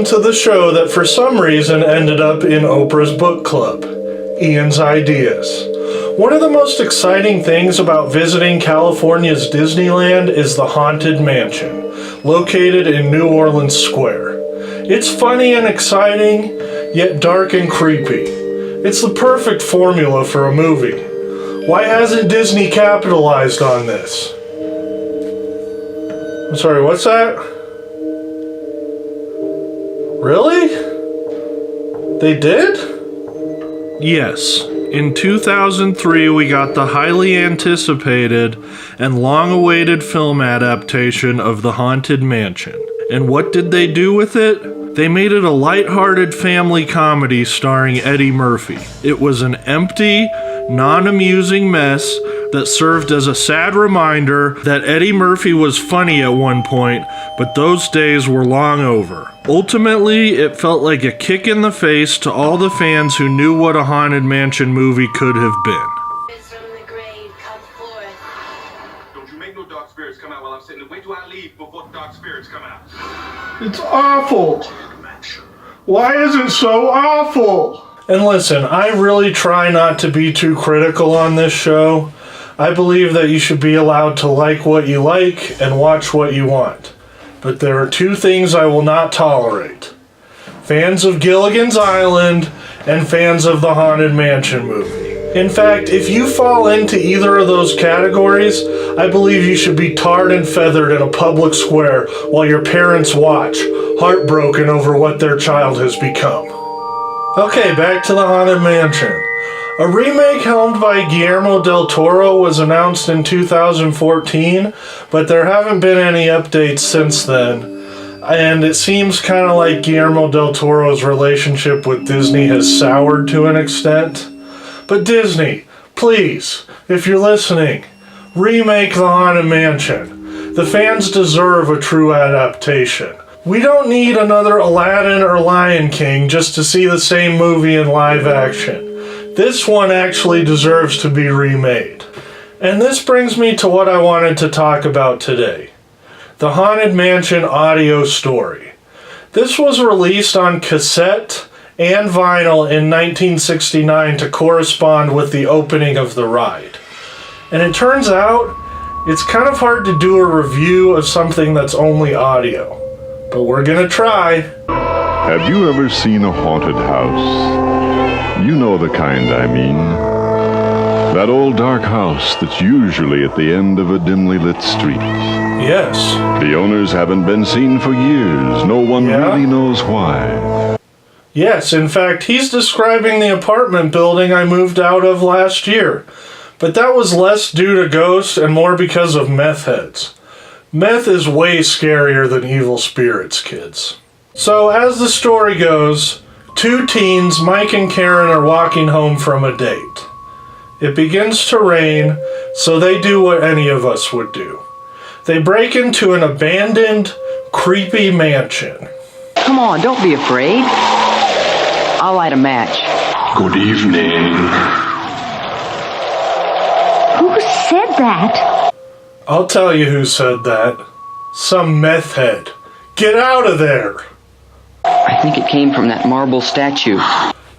welcome to the show that for some reason ended up in Oprah's book club, Ian's Ideas. One of the most exciting things about visiting California's Disneyland is the Haunted Mansion, located in New Orleans Square. It's funny and exciting, yet dark and creepy. It's the perfect formula for a movie. Why hasn't Disney capitalized on this? I'm sorry, what's that? Really? They did? Yes. In 2003, we got the highly anticipated and long-awaited film adaptation of The Haunted Mansion. And what did they do with it? They made it a lighthearted family comedy starring Eddie Murphy. It was an empty, non-amusing mess that served as a sad reminder that Eddie Murphy was funny at one point, but those days were long over. Ultimately, it felt like a kick in the face to all the fans who knew what a Haunted Mansion movie could have been. From the grave, come forth. Don't you make no dark spirits come out while I'm sitting. Wait till I leave before dark spirits come out. It's awful. Why is it so awful? And listen, I really try not to be too critical on this show. I believe that you should be allowed to like what you like and watch what you want. But there are two things I will not tolerate. Fans of Gilligan's Island and fans of the Haunted Mansion movie. In fact, if you fall into either of those categories, I believe you should be tarred and feathered in a public square while your parents watch, heartbroken over what their child has become. Okay, back to the Haunted Mansion. A remake helmed by Guillermo del Toro was announced in 2014, but there haven't been any updates since then. And it seems kind of like Guillermo del Toro's relationship with Disney has soured to an extent. But Disney, please, if you're listening, remake the Haunted Mansion. The fans deserve a true adaptation. We don't need another Aladdin or Lion King just to see the same movie in live action. This one actually deserves to be remade. And this brings me to what I wanted to talk about today. The Haunted Mansion audio story. This was released on cassette and vinyl in 1969 to correspond with the opening of the ride. And it turns out, it's kind of hard to do a review of something that's only audio. But we're gonna try. Have you ever seen a haunted house? You know the kind I mean. That old dark house that's usually at the end of a dimly lit street. Yes. The owners haven't been seen for years. No one really knows why. Yes, in fact, he's describing the apartment building I moved out of last year. But that was less due to ghosts and more because of meth heads. Meth is way scarier than evil spirits, kids. So, as the story goes, two teens, Mike and Karen, are walking home from a date. It begins to rain, so they do what any of us would do. They break into an abandoned, creepy mansion. Come on, don't be afraid. I'll light a match. Good evening. Who said that? I'll tell you who said that. Some meth head. Get out of there! I think it came from that marble statue.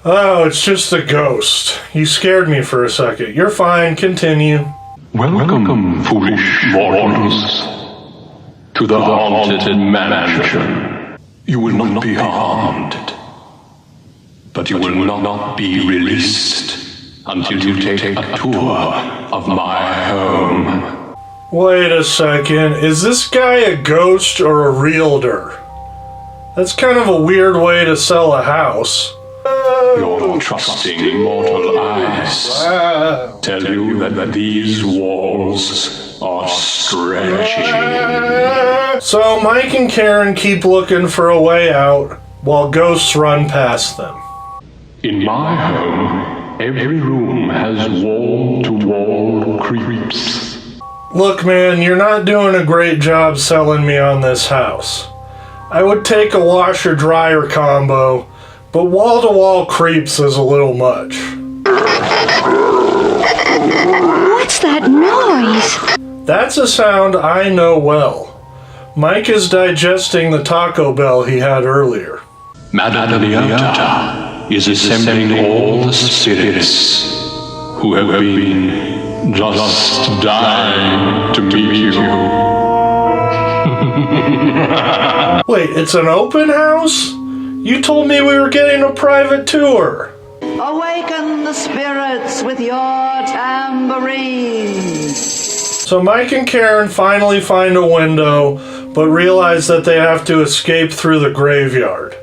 Oh, it's just a ghost. You scared me for a second. You're fine, continue. Welcome, foolish mortals, to the Haunted Mansion. You will not be harmed, but you will not be released until you take a tour of my home. Wait a second, is this guy a ghost or a realtor? That's kind of a weird way to sell a house. Your trusting mortal eyes tell you that these walls are stretching. So Mike and Karen keep looking for a way out while ghosts run past them. In my home, every room has wall-to-wall creeps. Look, man, you're not doing a great job selling me on this house. I would take a washer-dryer combo, but wall-to-wall creeps is a little much. What's that noise? That's a sound I know well. Mike is digesting the Taco Bell he had earlier. Madame Leota is assembling all the spirits who have been just dying to meet you. Wait, it's an open house? You told me we were getting a private tour. Awaken the spirits with your tambourines. So Mike and Karen finally find a window, but realize that they have to escape through the graveyard.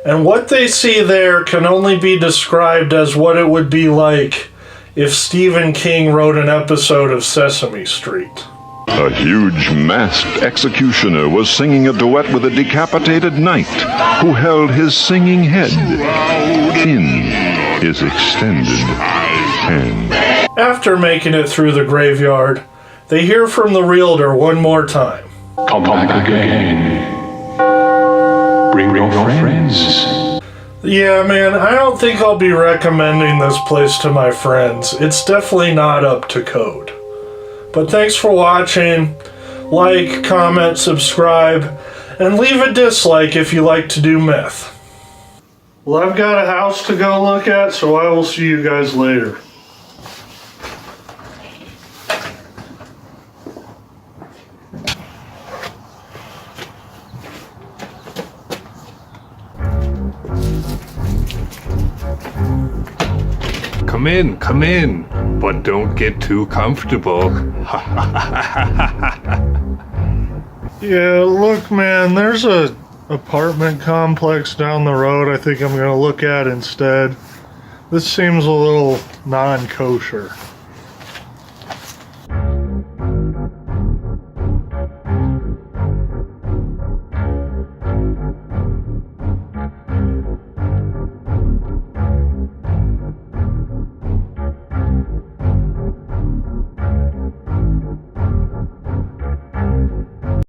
And what they see there can only be described as what it would be like if Stephen King wrote an episode of Sesame Street. A huge masked executioner was singing a duet with a decapitated knight who held his singing head in his extended hand. After making it through the graveyard, they hear from the realtor one more time. Come back again. Bring your friends. Yeah, man, I don't think I'll be recommending this place to my friends. It's definitely not up to code. But thanks for watching. Like, comment, subscribe, and leave a dislike if you like to do meth. Well, I've got a house to go look at, so I will see you guys later. Come in, but don't get too comfortable. Yeah, look, man, there's a apartment complex down the road I think I'm gonna look at instead. This seems a little non-kosher.